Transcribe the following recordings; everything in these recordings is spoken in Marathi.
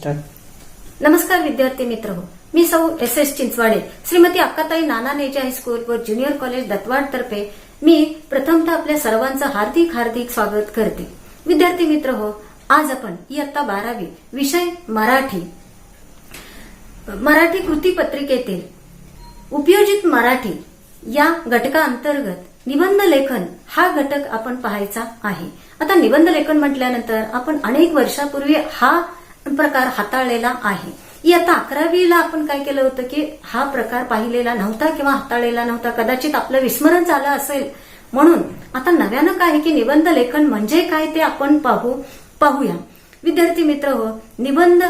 नमस्कार विद्यार्थी मित्र हो, मी सौ एस चिंचवाडे, श्रीमती अक्काताई नाना नेजे हायस्कूल व ज्युनियर कॉलेज दत्तवाड तर्फे मी प्रथमतः आपल्या सर्वांचं हार्दिक हार्दिक स्वागत करते. विद्यार्थी मित्र हो, आज आपण इयत्ता 12वी विषय मराठी कृती पत्रिकेतील उपयोजित मराठी या घटकाअंतर्गत निबंध लेखन हा घटक आपण पाहायचा आहे. आता निबंध लेखन म्हटल्यानंतर आपण अनेक वर्षापूर्वी हा प्रकार हाताळलेला आहे. इयत्ता 11वीला आपण काय केलं होतं की हा प्रकार पाहिलेला नव्हता किंवा हाताळलेला नव्हता. कदाचित आपलं विस्मरण झालं असेल. म्हणून आता नव्यानं काय आहे की निबंध लेखन म्हणजे काय ते आपण पाहूया. विद्यार्थी मित्र हो, निबंध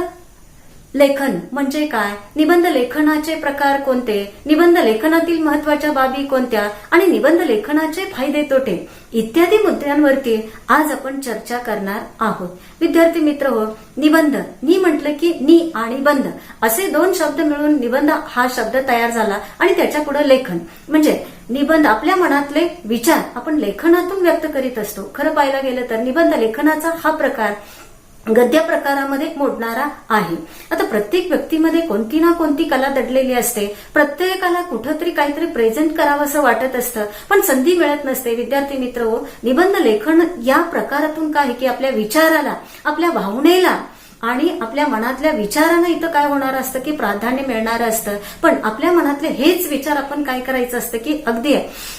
लेखन म्हणजे काय, निबंध लेखनाचे प्रकार कोणते, निबंध लेखनातील महत्वाच्या बाबी कोणत्या आणि निबंध लेखनाचे फायदे तोटे इत्यादी मुद्द्यांवरती आज आपण चर्चा करणार आहोत. विद्यार्थी मित्र हो, निबंध नि म्हटलं की नि आणि बंध असे दोन शब्द मिळून निबंध हा शब्द तयार झाला आणि त्याच्या पुढे लेखन म्हणजे निबंध आपल्या मनातले विचार आपण लेखनातून व्यक्त करीत असतो. खरं पाहायला गेलं तर निबंध लेखनाचा हा प्रकार गद्य प्रकारामध्ये मोडणारा आहे. आता प्रत्येक व्यक्तीमध्ये कोणती ना कोणती कला दडलेली असते. प्रत्येकाला कुठंतरी काहीतरी प्रेझेंट करावं असं वाटत असतं, पण संधी मिळत नसते. विद्यार्थी मित्र हो, निबंध लेखन या प्रकारातून काय की आपल्या विचाराला, आपल्या भावनेला आणि आपल्या मनातल्या विचारांना इथं काय होणार असतं की प्राधान्य मिळणार असतं. पण आपल्या मनातले हेच विचार आपण काय करायचं असतं की अगदी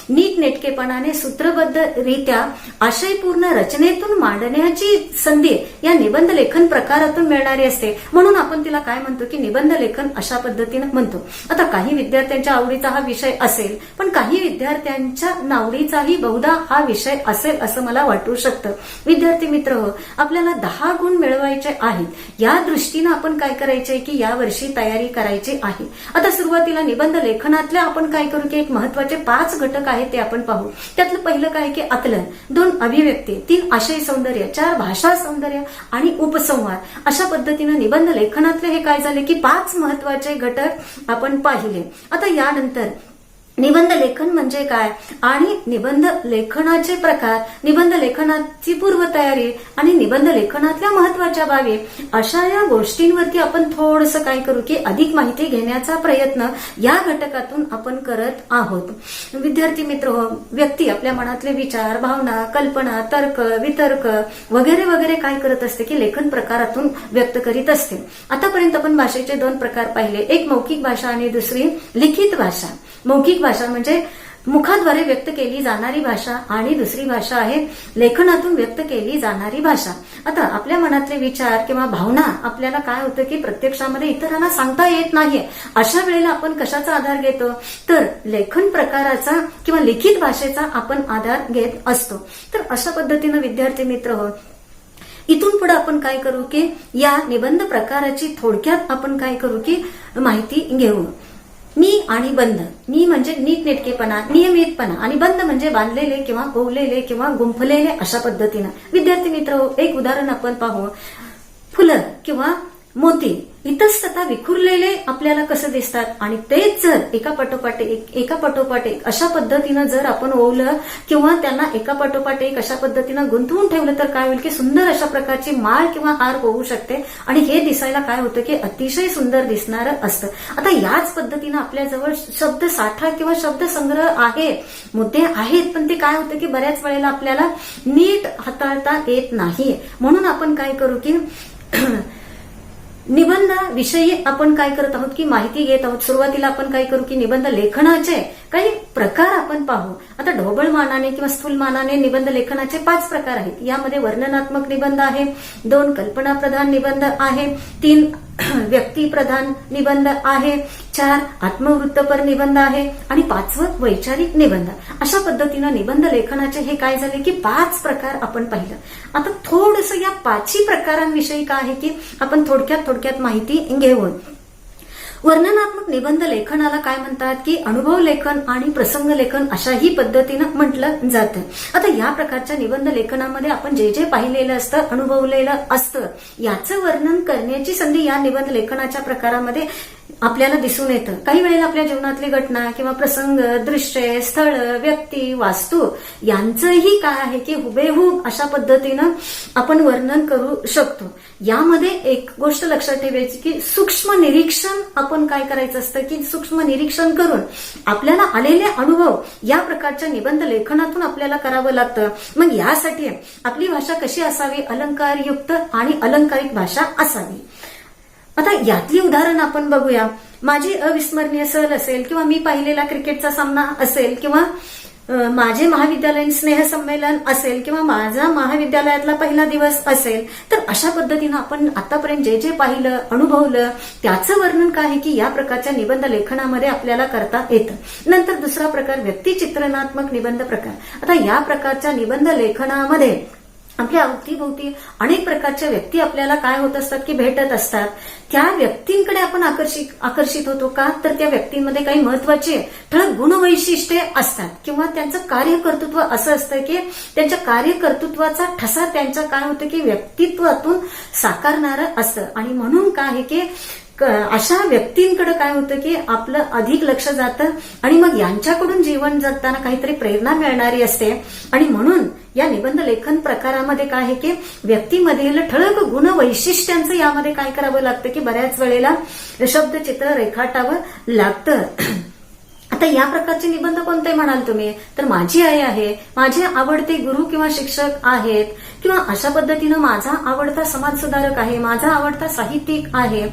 नीट नेटकेपणाने सूत्रबद्धरित्या आशयपूर्ण रचनेतून मांडण्याची संधी या निबंध लेखन प्रकारातून मिळणारी असते. म्हणून आपण तिला काय म्हणतो की निबंध लेखन अशा पद्धतीनं म्हणतो. आता काही विद्यार्थ्यांच्या आवडीचा हा विषय असेल, पण काही विद्यार्थ्यांच्या नावडीचाही बहुधा हा विषय असेल असं मला वाटू शकतं. विद्यार्थी मित्र हो, आपल्याला 10 गुण मिळवायचे आहेत. या दृष्टीनं आपण काय करायचंय की या वर्षी तयारी करायची आहे. आता सुरुवातीला निबंध लेखनातल्या आपण काय करू की एक महत्वाचे 5 घटक आहेत ते आपण पाहू. त्यातलं पहिलं काय की आकलन, 2 अभिव्यक्ती, 3 आशय सौंदर्य, 4 भाषा सौंदर्य आणि उपसंहार. अशा पद्धतीनं निबंध लेखनातले हे काय झाले की 5 महत्वाचे घटक आपण पाहिले. आता यानंतर निबंध लेखन म्हणजे काय आणि निबंध लेखनाचे प्रकार, निबंध लेखनाची पूर्वतयारी आणि निबंध लेखनातल्या महत्वाच्या बाबी अशा या गोष्टींवरती आपण थोडंसं काय करू की अधिक माहिती घेण्याचा प्रयत्न या घटकातून आपण करत आहोत. विद्यार्थी मित्र हो, व्यक्ती आपल्या मनातले विचार, भावना, कल्पना, तर्क, वितर्क वगैरे वगैरे काय करत असते की लेखन प्रकारातून व्यक्त करीत असते. आतापर्यंत आपण भाषेचे 2 प्रकार पाहिले, एक मौखिक भाषा आणि दुसरी लिखित भाषा. मौखिक भाषा म्हणजे मुखाद्वारे व्यक्त केली जाणारी भाषा आणि दुसरी भाषा आहे लेखनातून व्यक्त केली जाणारी भाषा. आता आपल्या मनातले विचार किंवा भावना आपल्याला काय होतं की प्रत्यक्षामध्ये इतरांना सांगता येत नाहीये. अशा वेळेला आपण कशाचा आधार घेतो तर लेखन प्रकाराचा किंवा लिखित भाषेचा आपण आधार घेत असतो. तर अशा पद्धतीनं विद्यार्थी मित्र हो, इथून पुढे आपण काय करू की या निबंध प्रकाराची थोडक्यात आपण काय करू की माहिती घेऊ. नि आणि बंध. नि म्हणजे नीटनेटकेपणा, नियमितपणा आणि बंध म्हणजे बांधलेले किंवा ओवलेले किंवा गुंफलेले अशा पद्धतीनं. विद्यार्थी मित्र, एक उदाहरण आपण पाहू. फुलं किंवा मोती इतस्ततः विखुरलेले आपल्याला कसं दिसतात आणि तेच जर एका पाठोपाठ एक अशा पद्धतीनं जर आपण ओवलं किंवा त्यांना एका पाठोपाठ एक अशा पद्धतीनं गुंतवून ठेवलं तर काय होईल की सुंदर अशा प्रकारची माळ किंवा हार होऊ शकते आणि हे दिसायला काय होतं की अतिशय सुंदर दिसणारं असतं. आता याच पद्धतीनं आपल्याजवळ शब्द साठा किंवा शब्द संग्रह आहे, मुद्दे आहेत, पण ते काय होतं की बऱ्याच वेळेला आपल्याला नीट हाताळता येत नाही. म्हणून आपण काय करू की निबंधाविषयी आपण काय करत आहोत की माहिती घेत आहोत. सुरुवातीला आपण काय करू की निबंध लेखनाचे काही प्रकार आपण पाहू. आता ढोबळ मानाने किंवा स्थूल मानाने निबंध लेखनाचे 5 प्रकार आहेत. यामध्ये वर्णनात्मक निबंध आहे, 2 कल्पनाप्रधान निबंध आहे, 3 व्यक्तिप्रधान निबंध आहे, 4 आत्मवृत्तपर निबंध आहे आणि 5वं वैचारिक निबंध. अशा पद्धतीनं निबंध लेखनाचे हे काय झाले की 5 प्रकार आपण पाहिलं. आता थोडंसं या 5ही प्रकारांविषयी काय आहे की आपण थोडक्यात माहिती घेऊ. वर्णनात्मक निबंध लेखनाला काय म्हणतात की अनुभव लेखन आणि प्रसंग लेखन अशाही पद्धतीनं म्हटलं जातं. आता या प्रकारच्या निबंध लेखनामध्ये आपण जे जे पाहिलेलं असतं, अनुभवलेलं असतं, याचं वर्णन करण्याची संधी या निबंध लेखनाच्या प्रकारामध्ये आपल्याला दिसून येतं. काही वेळेला आपल्या जीवनातली घटना किंवा प्रसंग, दृश्य, स्थळ, व्यक्ती, वास्तू यांचंही काय आहे की हुबेहूब अशा पद्धतीनं आपण वर्णन करू शकतो. यामध्ये एक गोष्ट लक्षात ठेवायची की सूक्ष्म निरीक्षण आपण काय करायचं असतं की सूक्ष्म निरीक्षण करून आपल्याला आलेले अनुभव या प्रकारच्या निबंध लेखनातून आपल्याला करावं लागतं. मग यासाठी आपली भाषा कशी असावी, अलंकारयुक्त आणि अलंकारिक भाषा असावी. आता यातली उदाहरण आपण बघूया. माझी अविस्मरणीय सहल असेल किंवा मी पाहिलेला क्रिकेटचा सामना असेल किंवा माझे महाविद्यालयीन स्नेहसंमेलन असेल किंवा माझा महाविद्यालयातला पहिला दिवस असेल, तर अशा पद्धतीनं आपण आतापर्यंत जे जे पाहिलं, अनुभवलं त्याचं वर्णन काय आहे की या प्रकारच्या निबंध लेखनामध्ये आपल्याला करता येतं. नंतर दुसरा प्रकार व्यक्तिचित्रणात्मक निबंध प्रकार. आता या प्रकारच्या निबंध लेखनामध्ये आपल्या अवतीभोवती अनेक प्रकारच्या व्यक्ती आपल्याला काय होत असतात की भेटत असतात. त्या व्यक्तींकडे आपण आकर्षित होतो का, तर त्या व्यक्तींमध्ये काही महत्वाचे ठळक गुणवैशिष्ट्ये असतात किंवा त्यांचं कार्यकर्तृत्व असं असतं की त्यांच्या कार्यकर्तृत्वाचा ठसा त्यांच्या काय होतं की व्यक्तित्वातून साकारणारं असतं. आणि म्हणून काय आहे की अशा व्यक्तींकडे काय होतं की आपलं अधिक लक्ष जातं आणि मग यांच्याकडून जीवन जगताना काहीतरी प्रेरणा मिळणारी असते. आणि म्हणून या निबंध लेखन प्रकारामध्ये काय आहे की व्यक्तीमधील ठळक गुण वैशिष्ट्यांचं यामध्ये काय करावं लागतं की बऱ्याच वेळेला शब्दचित्र रेखाटावं लागतं. आता या प्रकारचे निबंध कोणते म्हणाल तुम्ही, तर माझी आई आहे, माझे आवडते गुरु किंवा शिक्षक आहेत किंवा अशा पद्धतीनं माझा आवडता समाजसुधारक आहे, माझा आवडता साहित्यिक आहे.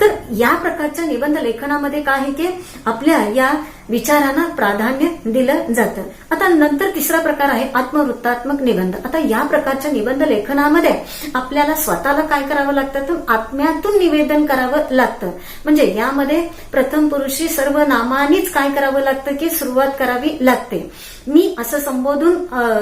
तर या प्रकारच्या निबंध लेखनामध्ये काय आहे की आपल्या या विचारांना प्राधान्य दिलं जातं. आता नंतर तिसरा प्रकार आहे आत्मवृत्तात्मक निबंध. आता या प्रकारच्या निबंध लेखनामध्ये आपल्याला स्वतःला काय करावं लागतं, तर आत्म्यातून निवेदन करावं लागतं. म्हणजे यामध्ये प्रथम पुरुषी सर्व नामानीच काय करावं लागतं की सुरुवात करावी लागते. मी असं संबोधून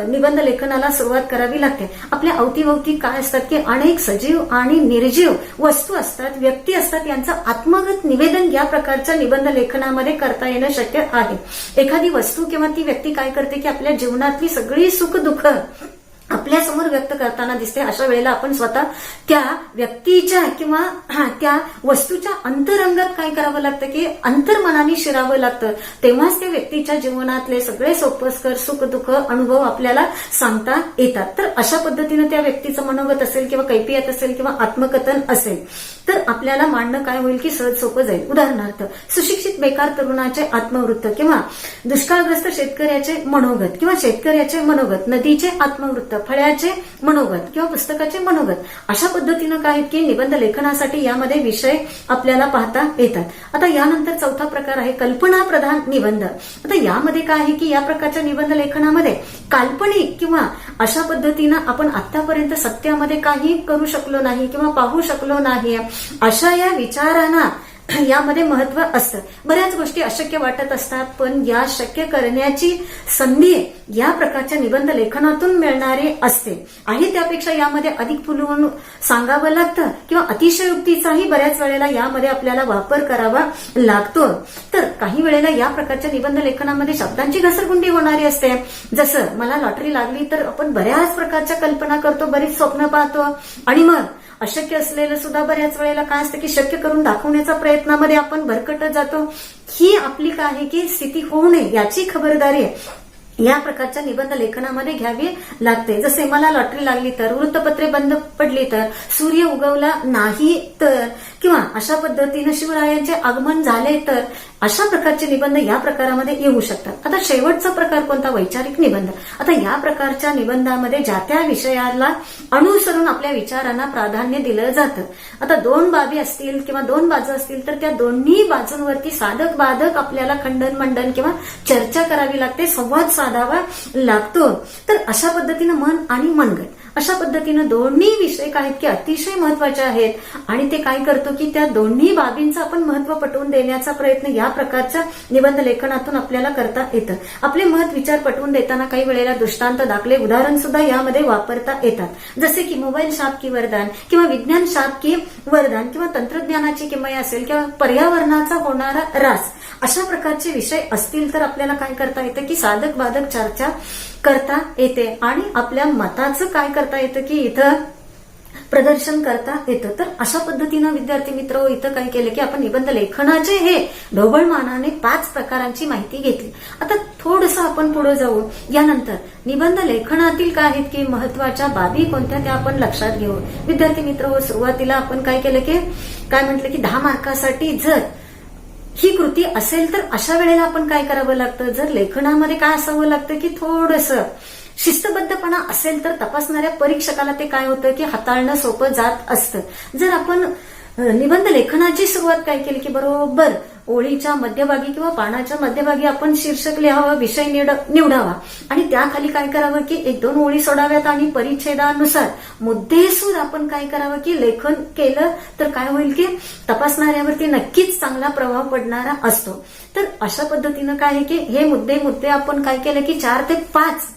निबंध लेखनाला सुरुवात करावी लागते. आपल्या अवतीभोवती काय असतात की अनेक सजीव आणि निर्जीव वस्तू असतात, व्यक्ती असतात, यांचं आत्मगत निवेदन या प्रकारच्या निबंध लेखनामध्ये करता येणं शक्य आहे. एखादी वस्तू किंवा ती व्यक्ती काय करते की आपल्या जीवनातली सगळी सुख दुःख आपल्या समोर व्यक्त करताना दिसते. अशा वेळेला आपण स्वतः त्या व्यक्तीच्या किंवा त्या वस्तूच्या अंतरंगात काय करावं लागतं की अंतर्मनाने शिरावं लागतं. तेव्हाच त्या व्यक्तीच्या जीवनातले सगळे सोपस्कर सुख दुःख अनुभव आपल्याला सांगता येतात. तर अशा पद्धतीनं त्या व्यक्तीचं मनोगत असेल किंवा कैफियत असेल किंवा आत्मकथन असेल तर आपल्याला मांडणं काय होईल की सहज सोपं जाईल. उदाहरणार्थ सुशिक्षित बेकार तरुणाचे आत्मवृत्त किंवा दुष्काळग्रस्त शेतकऱ्याचे मनोगत किंवा शेतकऱ्याचे मनोगत, नदीचे आत्मवृत्त, फळ्याचे मनोगत किंवा पुस्तकाचे मनोगत. अशा पद्धतीनं काय की निबंध लेखनासाठी यामध्ये विषय आपल्याला पाहता येतात. आता यानंतर चौथा प्रकार आहे कल्पना प्रधान निबंध. आता यामध्ये काय आहे की या प्रकारच्या निबंध लेखनामध्ये काल्पनिक किंवा अशा पद्धतीनं आपण आतापर्यंत सत्यामध्ये काही करू शकलो नाही किंवा पाहू शकलो नाही अशा या विचारांना यामध्ये महत्व असतं. बऱ्याच गोष्टी अशक्य वाटत असतात, पण या शक्य करण्याची संधी या प्रकारच्या निबंध लेखनातून मिळणारी असते आणि त्यापेक्षा यामध्ये अधिक फुलवून सांगावं लागतं किंवा अतिशयोक्तीचाही बऱ्याच वेळेला यामध्ये आपल्याला वापर करावा लागतो. तर काही वेळेला या प्रकारच्या निबंध लेखनामध्ये शब्दांची घसरगुंडी होणारी असते. जसं मला लॉटरी लागली तर आपण बऱ्याच प्रकारच्या कल्पना करतो, बरीच स्वप्न पाहतो आणि मग अशक्य असलेलं सुद्धा बऱ्याच वेळेला काय असतं की शक्य करून दाखवण्याच्या प्रयत्नामध्ये आपण भरकटत जातो. ही आपली काय आहे की स्थिती होऊ नये याची खबरदारी या प्रकारच्या निबंध लेखनामध्ये घ्यावी लागते. जसे मला लॉटरी लागली तर, वृत्तपत्रे बंद पडली तर, सूर्य उगवला नाही तर किंवा अशा पद्धतीनं शिवरायांचे आगमन झाले तर अशा प्रकारचे निबंध या प्रकारामध्ये येऊ शकतात. आता शेवटचा प्रकार कोणता, वैचारिक निबंध. आता या प्रकारच्या निबंधामध्ये ज्या त्या विषयाला अनुसरून आपल्या विचारांना प्राधान्य दिलं जातं. आता दोन बाबी असतील किंवा दोन बाजू असतील तर त्या दोन्ही बाजूंवरती साधक बाधक आपल्याला खंडन मंडन किंवा चर्चा करावी लागते, संवाद साधावा लागतो. तर अशा पद्धतीनं मन आणि मनगट अशा पद्धतीनं दोन्ही विषय काय की अतिशय महत्वाचे आहेत आणि ते काय करतो की त्या दोन्ही बाबींचं आपण महत्व पटवून देण्याचा प्रयत्न या प्रकारच्या निबंध लेखनातून आपल्याला करता येतं. आपले मत विचार पटवून देताना काही वेळेला दृष्टांत दाखले उदाहरण सुद्धा यामध्ये वापरता येतात. जसे की मोबाईल शाप की वरदान किंवा विज्ञान शाप की वरदान किंवा तंत्रज्ञानाची किमया असेल किंवा पर्यावरणाचा होणारा ऱ्हास अशा प्रकारचे विषय असतील तर आपल्याला काय करता येतं की साधक बाधक चर्चा करता येते आणि आपल्या मताचं काय करता येतं की इथं प्रदर्शन करता येतं. तर अशा पद्धतीनं विद्यार्थी मित्र इथं काय केलं की आपण निबंध लेखनाचे हे ढोबळमानाने 5 प्रकारांची माहिती घेतली. आता थोडंसं आपण पुढे जाऊ. यानंतर निबंध लेखनातील काय आहेत की महत्वाच्या बाबी कोणत्या त्या आपण लक्षात घेऊ. विद्यार्थी मित्र सुरुवातीला आपण काय केलं की काय म्हटलं की 10 मार्कासाठी जर ही कृती असेल तर अशा वेळेला आपण काय करावं लागतं, जर लेखनामध्ये काय असावं लागतं की थोडंसं शिस्तबद्धपणा असेल तर तपासणाऱ्या परीक्षकाला ते काय होतं की हाताळणं सोपं जात असतं. जर आपण निबंध लेखनाची सुरुवात काय केली की बरोबर ओळीच्या मध्यभागी किंवा पानाच्या मध्यभागी आपण शीर्षक लिहावं, विषय निवडावा आणि त्याखाली काय करावं की 1-2 ओळी सोडाव्यात आणि परिच्छेदानुसार मुद्देसूद आपण काय करावं की लेखन केलं तर काय होईल की तपासणाऱ्यावरती नक्कीच चांगला प्रभाव पडणारा असतो. तर अशा पद्धतीनं काय आहे की हे मुद्दे आपण काय केलं की 4 ते 5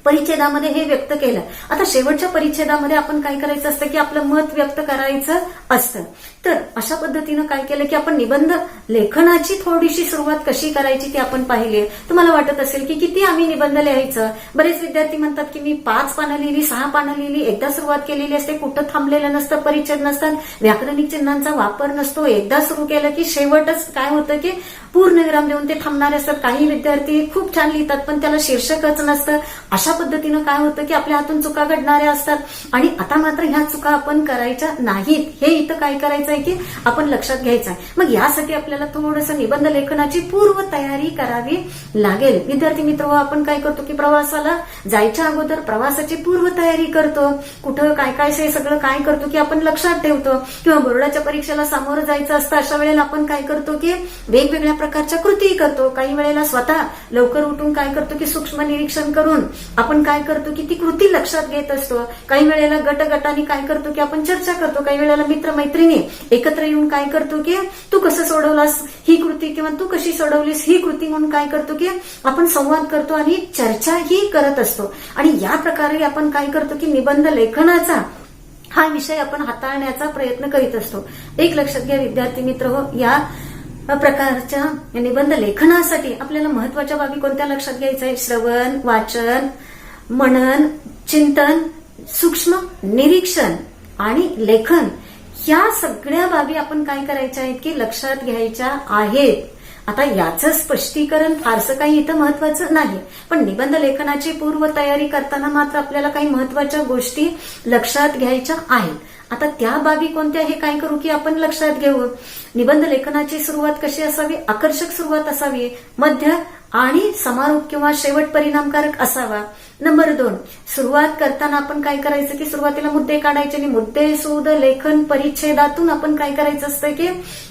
परिच्छेदामध्ये हे व्यक्त केलं. आता शेवटच्या परिच्छेदामध्ये आपण काय करायचं असतं की आपलं मत व्यक्त करायचं असतं. तर अशा पद्धतीनं काय केलं की आपण निबंध लेखनाची थोडीशी सुरुवात कशी करायची ती आपण पाहिली. तुम्हाला वाटत असेल की किती आम्ही निबंध लिहायचं. बरेच विद्यार्थी म्हणतात की मी 5 पानं लिहिली, 6 पानं लिहिली, एकदा सुरुवात केलेली असते, कुठं थांबलेलं नसतं, परिच्छेद नसतात, व्याकरणिक चिन्हांचा वापर नसतो. एकदा सुरू केलं की शेवटच काय होतं की पूर्णविराम देऊन ते थांबणारे असतात. काही विद्यार्थी खूप छान लिहितात पण त्याला शीर्षकच नसतं. अशा पद्धतीनं काय होतं की आपल्या हातून चुका घडणाऱ्या असतात आणि आता मात्र ह्या चुका आपण करायच्या नाहीत हे इथं काय करायचं आहे की आपण लक्षात घ्यायचं आहे. मग यासाठी आपल्याला थोडंसं निबंध लेखनाची पूर्व तयारी करावी लागेल. विद्यार्थी मित्र आपण काय करतो की प्रवासाला जायच्या अगोदर प्रवासाची पूर्व तयारी करतो. कुठं काय काय हे सगळं काय करतो की आपण लक्षात ठेवतो. किंवा बोर्डाच्या परीक्षेला सामोरं जायचं असतं अशा वेळेला आपण काय करतो की वेगवेगळ्या प्रकारच्या कृती करतो. काही वेळेला स्वतः लवकर उठून काय करतो की सूक्ष्म निरीक्षण करून आपण काय करतो की ती कृती लक्षात घेत असतो. काही वेळेला गटाने काय करतो की आपण चर्चा करतो. काही वेळेला मित्रमैत्रिणी एकत्र येऊन काय करतो की तू कसं सोडवलास ही कृती किंवा तू कशी सोडवलीस ही कृती म्हणून काय करतो की आपण संवाद करतो आणि चर्चाही करत असतो. आणि या प्रकारे आपण काय करतो की निबंध लेखनाचा हा विषय आपण हाताळण्याचा प्रयत्न करीत असतो. एक लक्षात घ्या विद्यार्थी मित्र या प्रकारच्या निबंध लेखनासाठी आपल्याला महत्वाच्या बाबी कोणत्या लक्षात घ्यायच्या आहे. श्रवण, वाचन, मनन, चिंतन, सूक्ष्म निरीक्षण आणि लेखन या सगळ्या बाबी आपण काय करायच्या आहेत की लक्षात घ्यायच्या आहेत. आता याचं स्पष्टीकरण फारसं काही इथं महत्वाचं नाही पण निबंध लेखनाची पूर्व तयारी करताना मात्र आपल्याला काही महत्वाच्या गोष्टी लक्षात घ्यायच्या आहेत. आता त्या बाबी कोणत्या हे काय करू की आपण लक्षात घेऊ. निबंध लेखनाची सुरुवात कशी असावी, आकर्षक सुरुवात असावी, मध्य आणि समारोप किंवा शेवट परिणामकारक असावा. नंबर 2 सुरुवात करताना आपण काय करायचं की सुरुवातीला मुद्दे काढायचे आणि मुद्देसूद लेखन परिच्छेदातून आपण काय करायचं असतं की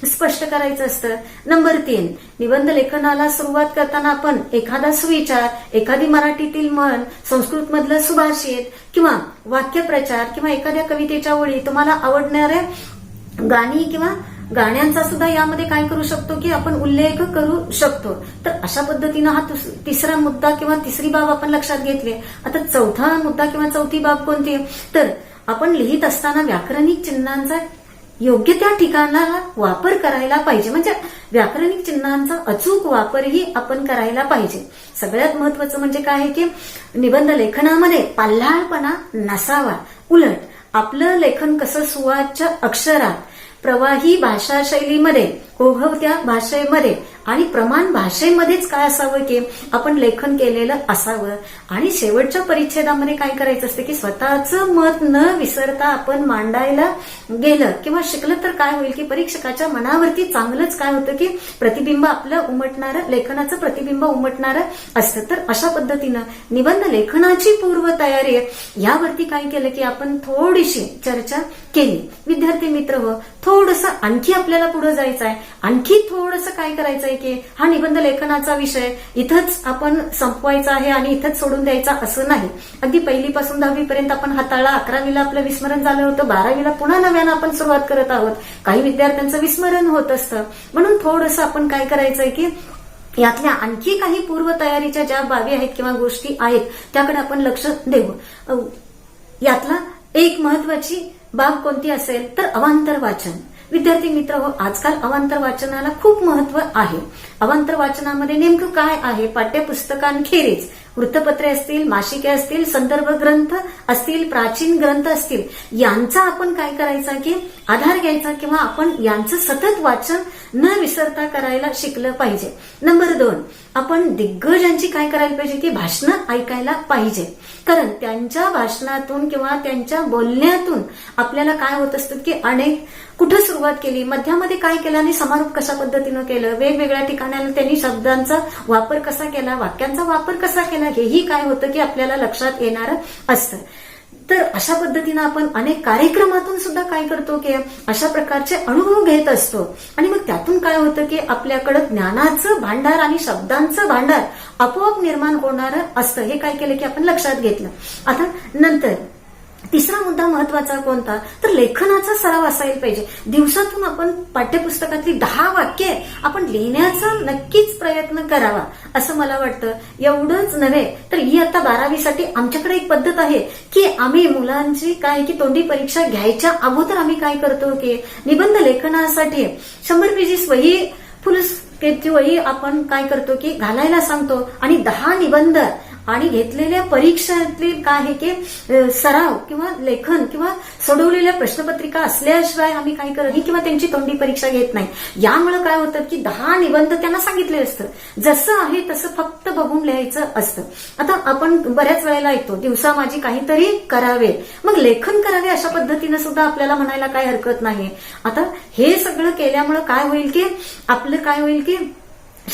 स्पष्ट करायचं असतं. नंबर 3 निबंध लेखनाला सुरुवात करताना आपण एखादा सुविचार, एखादी मराठीतील म्हण, संस्कृत मधलं सुभाषित किंवा वाक्यप्रचार किंवा एखाद्या कवितेच्या ओळी, तुम्हाला आवडणाऱ्या गाणी किंवा गाण्यांचा सुद्धा यामध्ये काय करू शकतो की आपण उल्लेख करू शकतो. तर अशा पद्धतीनं हा तिसरा मुद्दा किंवा तिसरी बाब आपण लक्षात घेतली. आता चौथा मुद्दा किंवा चौथी बाब कोणती, तर आपण लिहित असताना व्याकरणिक चिन्हांचा योग्य त्या ठिकाणाला वापर करायला पाहिजे. म्हणजे व्याकरणिक चिन्हांचा अचूक वापरही आपण करायला पाहिजे. सगळ्यात महत्वाचं म्हणजे काय आहे की निबंध लेखनामध्ये पाल्हाळपणा नसावा. उलट आपलं लेखन कसं सुवाच्य अक्षरात, प्रवाही भाषा शैलीमध्ये, ओघवत्या भाषेमध्ये आणि प्रमाण भाषेमध्येच काय असावं की आपण लेखन केलेलं असावं. आणि शेवटच्या परिच्छेदामध्ये काय करायचं असतं की स्वतःचं मत न विसरता आपण मांडायला गेलं किंवा शिकलं तर काय होईल की परीक्षकाच्या मनावरती चांगलंच काय होतं की प्रतिबिंब आपलं उमटणारं, लेखनाचं प्रतिबिंब उमटणारं असतं. तर अशा पद्धतीनं निबंध लेखनाची पूर्व तयारी यावरती काय केलं की आपण थोडीशी चर्चा केली. विद्यार्थी मित्र थोडंसं आणखी आपल्याला पुढे जायचं आहे. आणखी थोडंसं काय करायचंय की हा निबंध लेखनाचा विषय इथंच आपण संपवायचा आहे आणि इथंच सोडून द्यायचा असं नाही. अगदी 1ली पासून 10वी पर्यंत आपण हाताळला. 11वीला आपलं विस्मरण झालं होतं. 12वीला पुन्हा नव्यानं आपण सुरुवात करत आहोत. काही विद्यार्थ्यांचं विस्मरण होत असतं. म्हणून थोडंसं आपण काय करायचंय की यातल्या आणखी काही पूर्व तयारीच्या ज्या बाबी आहेत किंवा गोष्टी आहेत त्याकडे आपण लक्ष देऊ. यातला एक महत्वाची बाब कोणती असेल तर अवांतर वाचन. विद्यार्थी मित्र आजकाल अवांतर वाचनाला खूप महत्व आहे. अवांतर वाचनामध्ये नेमकं काय आहे, पाठ्यपुस्तकांखेरीज वृत्तपत्रे असतील, मासिके असतील, संदर्भ ग्रंथ असतील, प्राचीन ग्रंथ असतील, यांचा आपण काय करायचा की आधार घ्यायचा किंवा आपण यांचं सतत वाचन न विसरता करायला शिकलं पाहिजे. नंबर 2, आपण दिग्गजांची काय करायला पाहिजे की भाषणं ऐकायला पाहिजे. कारण त्यांच्या भाषणातून किंवा त्यांच्या बोलण्यातून आपल्याला काय होत असतं की अनेक कुठं सुरुवात केली, मध्यामध्ये काय केलं आणि समारोप कशा पद्धतीनं केलं, वेगवेगळ्या ठिकाणाला त्यांनी शब्दांचा वापर कसा केला, वाक्यांचा वापर कसा केला, हेही काय होतं की आपल्याला लक्षात येणारं असतं. तर अशा पद्धतीनं आपण अनेक कार्यक्रमातून सुद्धा काय करतो की अशा प्रकारचे अनुभव घेत असतो आणि मग त्यातून काय होतं की आपल्याकडे ज्ञानाचं भांडार आणि शब्दांचं भांडार आपोआप निर्माण होणारं असतं. हे काय केलं की आपण लक्षात घेतलं. आता नंतर तिसरा मुद्दा महत्वाचा कोणता, तर लेखनाचा सराव असायला पाहिजे. दिवसातून आपण पाठ्यपुस्तकातली 10 वाक्ये आपण लिहिण्याचा नक्कीच प्रयत्न करावा असं मला वाटतं. एवढंच नव्हे तर ही आता 12वीसाठी आमच्याकडे एक पद्धत आहे की आम्ही मुलांची काय की तोंडी परीक्षा घ्यायच्या अगोदर आम्ही काय करतो की निबंध लेखनासाठी 100 पेजेस वही, फुल स्केपची वही आपण काय करतो की घालायला सांगतो आणि 10 निबंध आणि घेतलेल्या परीक्षेतली काय आहे की सराव किंवा लेखन किंवा सोडवलेल्या प्रश्नपत्रिका असल्याशिवाय आम्ही काय करत नाही किंवा त्यांची तोंडी परीक्षा घेत नाही. यामुळे काय होतं की 10 निबंध त्यांना सांगितले असतं, जसं आहे तसं फक्त बघून लिहायचं असतं. आता आपण बऱ्याच वेळेला ऐकतो दिवसा माझी काहीतरी करावे, मग लेखन करावे अशा पद्धतीनं सुद्धा आपल्याला म्हणायला काय हरकत नाही. आता हे सगळं केल्यामुळे काय होईल की आपलं काय होईल की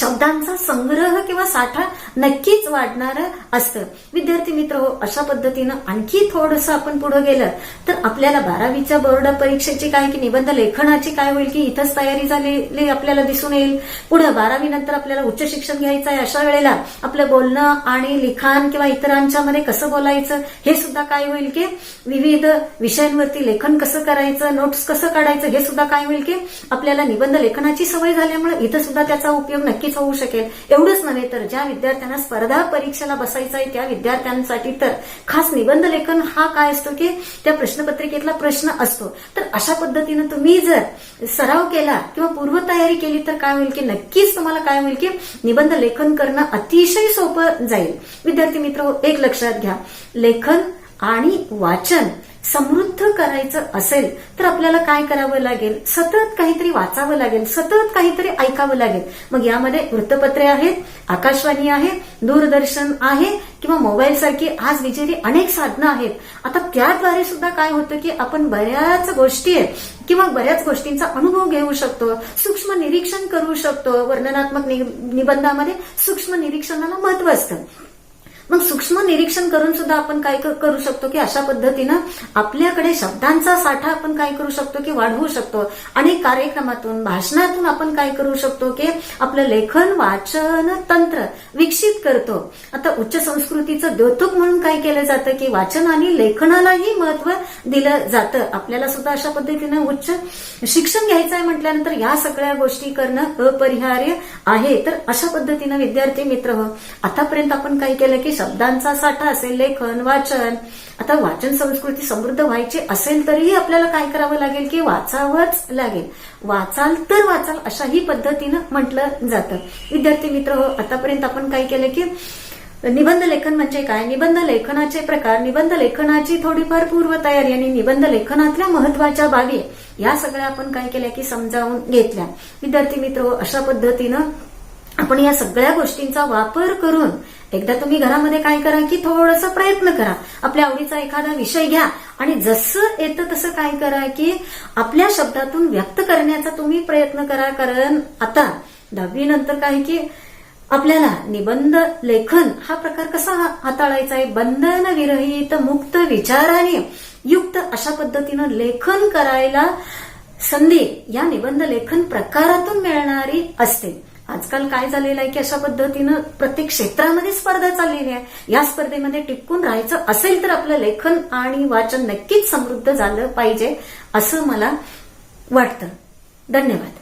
शब्दांचा संग्रह किंवा साठा नक्कीच वाढणार असतं. विद्यार्थी मित्र हो, अशा पद्धतीनं आणखी थोडंसं आपण पुढे गेलं तर आपल्याला 12वीच्या बोर्ड परीक्षेची काय की निबंध लेखनाची काय होईल की इथंच तयारी झालेली आपल्याला दिसून येईल. पुढे 12वी नंतर आपल्याला उच्च शिक्षण घ्यायचं आहे, अशा वेळेला आपलं बोलणं आणि लिखाण किंवा इतरांच्या मध्ये कसं बोलायचं हे सुद्धा काय होईल की विविध विषयांवरती लेखन कसं करायचं, नोट्स कसं काढायचं हे सुद्धा काय होईल की आपल्याला निबंध लेखनाची सवय झाल्यामुळे इथं सुद्धा त्याचा उपयोग नक्कीच होऊ शकेल. एवढंच नव्हे तर ज्या विद्यार्थ्यांना स्पर्धा परीक्षेला बसायचं आहे त्या विद्यार्थ्यांसाठी तर खास निबंध लेखन हा काय असतो की त्या प्रश्नपत्रिकेतला प्रश्न असतो. तर अशा पद्धतीनं तुम्ही जर सराव केला किंवा पूर्वतयारी केली तर काय होईल की नक्कीच तुम्हाला काय होईल की निबंध लेखन करणं अतिशय सोपं जाईल. विद्यार्थी मित्र एक लक्षात घ्या, लेखन आणि वाचन समृद्ध करायचं असेल तर आपल्याला काय करावं लागेल, सतत काहीतरी वाचावं लागेल, सतत काहीतरी ऐकावं लागेल. मग यामध्ये वृत्तपत्रे आहेत, आकाशवाणी आहे, दूरदर्शन आहे किंवा मोबाईल सारखी आज विजेरी अनेक साधनं आहेत. आता त्याद्वारे सुद्धा काय होतं की आपण बऱ्याच गोष्टी किंवा बऱ्याच गोष्टींचा अनुभव घेऊ शकतो, सूक्ष्म निरीक्षण करू शकतो. वर्णनात्मक निबंधामध्ये सूक्ष्म निरीक्षणाला महत्व असतं. मग सूक्ष्म निरीक्षण करून सुद्धा आपण काय करू शकतो की अशा पद्धतीनं आपल्याकडे शब्दांचा साठा आपण काय करू शकतो की वाढवू शकतो. अनेक कार्यक्रमातून भाषणातून आपण काय करू शकतो की आपलं लेखन वाचन तंत्र विकसित करतो. आता उच्च संस्कृतीचं द्योतक म्हणून काय केलं जातं की वाचन आणि लेखनालाही महत्व दिलं जातं. आपल्याला सुद्धा अशा पद्धतीनं उच्च शिक्षण घ्यायचं आहे म्हटल्यानंतर या सगळ्या गोष्टी करणं अपरिहार्य आहे. तर अशा पद्धतीनं विद्यार्थी मित्र हो, आतापर्यंत आपण काय केलं की शब्दांचा साठा असेल, लेखन, वाचन. आता वाचन संस्कृती समृद्ध व्हायची असेल तरीही आपल्याला काय करावं लागेल की वाचावंच लागेल. वाचाल तर वाचाल अशाही पद्धतीनं म्हटलं जातं. विद्यार्थी मित्र हो, आतापर्यंत आपण काय केलं की निबंध लेखन म्हणजे काय, निबंध लेखनाचे प्रकार, निबंध लेखनाची थोडीफार पूर्वतयारी आणि निबंध लेखनातल्या महत्वाच्या बाबी या सगळ्या आपण काय केल्या की समजावून घेतल्या. विद्यार्थी मित्र हो, अशा पद्धतीनं आपण या सगळ्या गोष्टींचा वापर करून एकदा तुम्ही घरामध्ये काय करा की थोडासा प्रयत्न करा, आपल्या आवडीचा एखादा विषय घ्या आणि जसं येतं तसं काय करा की आपल्या शब्दातून व्यक्त करण्याचा तुम्ही प्रयत्न करा. कारण आता 10वी नंतर काय की आपल्याला निबंध लेखन हा प्रकार कसा हाताळायचा आहे, बंधन विरहित मुक्त विचाराने युक्त अशा पद्धतीनं लेखन करायला संधी या निबंध लेखन प्रकारातून मिळणारी असते. आजकाल काय झालेलं आहे की अशा पद्धतीनं प्रत्येक क्षेत्रामध्ये स्पर्धा चाललेली आहे. या स्पर्धेमध्ये टिकून राहायचं असेल तर आपलं लेखन आणि वाचन नक्कीच समृद्ध झालं पाहिजे असं मला वाटतं. धन्यवाद.